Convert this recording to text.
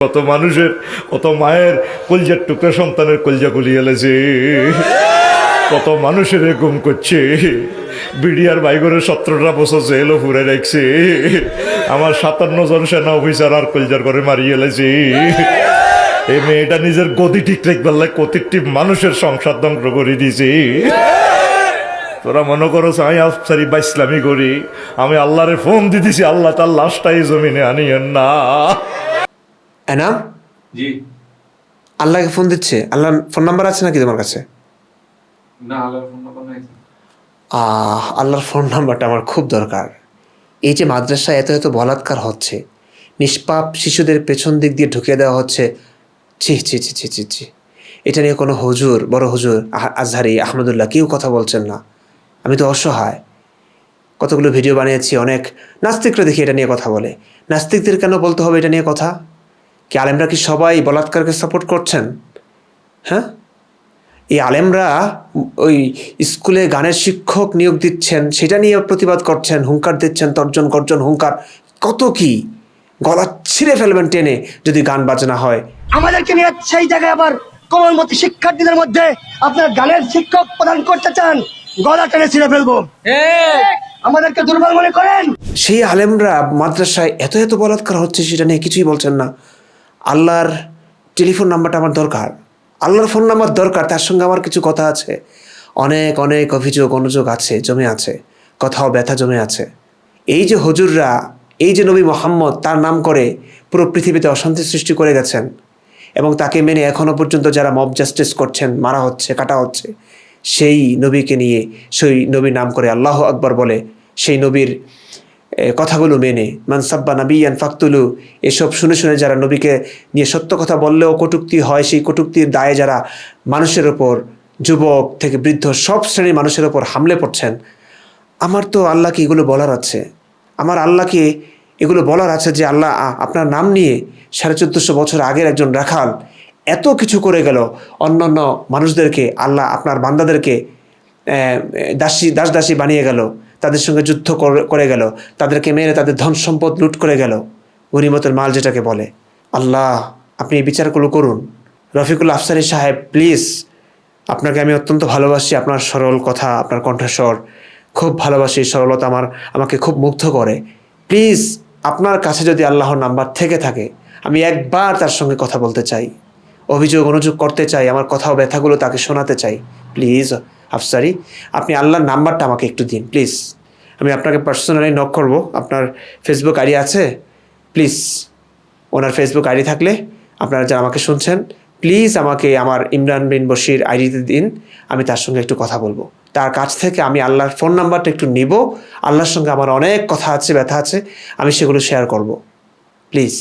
কত মানুষের, কত মায়ের কলজার টুকরা সন্তানের কলজা গুলিয়ে এলেছে, কত মানুষের গুম করছে। বিডিআর বাইগরের 17টা বছর জেলও পুরে রাখছে। আমার 57 জন সেনা অফিসার আর কলজার করে মারিয়ে এলেছে। এই মেয়েটা নিজের গতি ঠিক রাখবার লাগে প্রতিটি মানুষের সংসার ধ্বংস করে দিয়েছে। তোরা মনে করো আমি আফসারি বা ইসলামী করি, আমি আল্লাহরে ফোন দিতেছি, আল্লাহ তার লাশটাই জমিনে আনিয়েন না। এনাম জি আল্লাহকে ফোন দিচ্ছে। আল্লাহর ফোন নাম্বার আছে নাকি তোমার কাছে? না, আল্লাহর ফোন নাম্বার নাই। আল্লাহর ফোন নাম্বারটা আমার খুব দরকার। এই যে মাদ্রাসায় এত এত বলাৎকার হচ্ছে, নিষ্পাপ শিশুদের পেছন দিক দিয়ে ঢুকিয়ে দেওয়া হচ্ছে, ছি ছি ছি ছি ছি ছি। এটা নিয়ে কোনো হুজুর, বড় হুজুর আজহারি, আহমদুল্লাহ কেউ কথা বলছেন না। আমি তো অসহায়। কতগুলো ভিডিও বানিয়েছি, অনেক নাস্তিকরা দেখি এটা নিয়ে কথা বলে। নাস্তিকদের কেন বলতে হবে এটা নিয়ে কথা? কি আলেমরা কি সবাই বলাৎকারকে সাপোর্ট করছেন? হ্যাঁ, এই আলেমরা ওই স্কুলে গানের শিক্ষক নিয়োগ দিচ্ছেন, সেটা নিয়ে প্রতিবাদ করছেন, হুঙ্কার দিচ্ছেন, তর্জন গর্জন হুঙ্কার, কত কি গলা ছিঁড়ে ফেলবেন টেনে যদি গান বাজনা হয়। আমাদেরকে নিয়ে সেই জায়গায় আবার কোমলমতি শিক্ষার্থীদের মধ্যে আপনার গানের শিক্ষক প্রদান করতে চান, গলা টেনে ছিঁড়ে ফেলবো। আমাদেরকে দুর্বল মনে করেন? সেই আলেমরা মাদ্রাসায় এত এত বলাৎকার হচ্ছে, সেটা নিয়ে কিছুই বলছেন না। আল্লাহর টেলিফোন নাম্বারটা আমার দরকার, আল্লাহর ফোন নাম্বার দরকার, তার সঙ্গে আমার কিছু কথা আছে। অনেক অনেক অভিযোগ অনুযোগ আছে, জমে আছে, কথাও ব্যথা জমে আছে। এই যে হুজুররা, এই যে নবী মোহাম্মদ তার নাম করে পুরো পৃথিবীতে অশান্তি সৃষ্টি করে গেছেন, এবং তাকে মেনে এখনও পর্যন্ত যারা মব জাস্টিস করছেন, মারা হচ্ছে, কাটা হচ্ছে, সেই নবীকে নিয়ে, সেই নবীর নাম করে আল্লাহ আকবার বলে, সেই নবীর কথাগুলো মেনে মানসাব্বা নাবিয়ান ফাকতুলু, এসব শুনে শুনে যারা নবীকে নিয়ে সত্য কথা বললেও কটূক্তি হয়, সেই কটূক্তির দায়ে যারা মানুষের ওপর, যুবক থেকে বৃদ্ধ সব শ্রেণীর মানুষের ওপর হামলে পড়ছেন, আমার তো আল্লাহকে এগুলো বলার আছে। আমার আল্লাহকে এগুলো বলার আছে যে আল্লাহ আপনার নাম নিয়ে 1450 বছর আগের একজন রাখাল এত কিছু করে গেল, অন্যান্য মানুষদেরকে আল্লাহ আপনার বান্দাদেরকে দাস দাসী বানিয়ে গেল, তাদের সঙ্গে যুদ্ধ করে গেল, তাদেরকে মেরে তাদের ধন সম্পদ লুট করে গেল, গনিমতের মাল যেটাকে বলে। আল্লাহ আপনি এই বিচারগুলো করুন। রফিকুল আফসারি সাহেব প্লিজ, আপনাকে আমি অত্যন্ত ভালোবাসি, আপনার সরল কথা, আপনার কণ্ঠস্বর খুব ভালোবাসি, সরলতা আমাকে খুব মুগ্ধ করে। প্লিজ আপনার কাছে যদি আল্লাহর নাম্বার থেকে থাকে, আমি একবার তার সঙ্গে কথা বলতে চাই, অভিযোগ অনুযোগ করতে চাই, আমার কথা ও ব্যথাগুলো তাকে শোনাতে চাই। প্লিজ আফসারি, আপনি আল্লাহর নাম্বারটা আমাকে একটু দিন প্লিজ। আমি আপনাকে পার্সোনালি নক করব। আপনার ফেসবুক আইডি আছে? প্লিজ ওনার ফেসবুক আইডি থাকলে, আপনারা যারা আমাকে শুনছেন, প্লিজ আমাকে আমার ইমরান বিন বশির আইডিতে দিন, আমি তার সঙ্গে একটু কথা বলবো। তার কাছ থেকে আমি আল্লাহর ফোন নাম্বারটা একটু নিব। আল্লাহর সঙ্গে আমার অনেক কথা আছে, ব্যথা আছে, আমি সেগুলো শেয়ার করব। প্লিজ।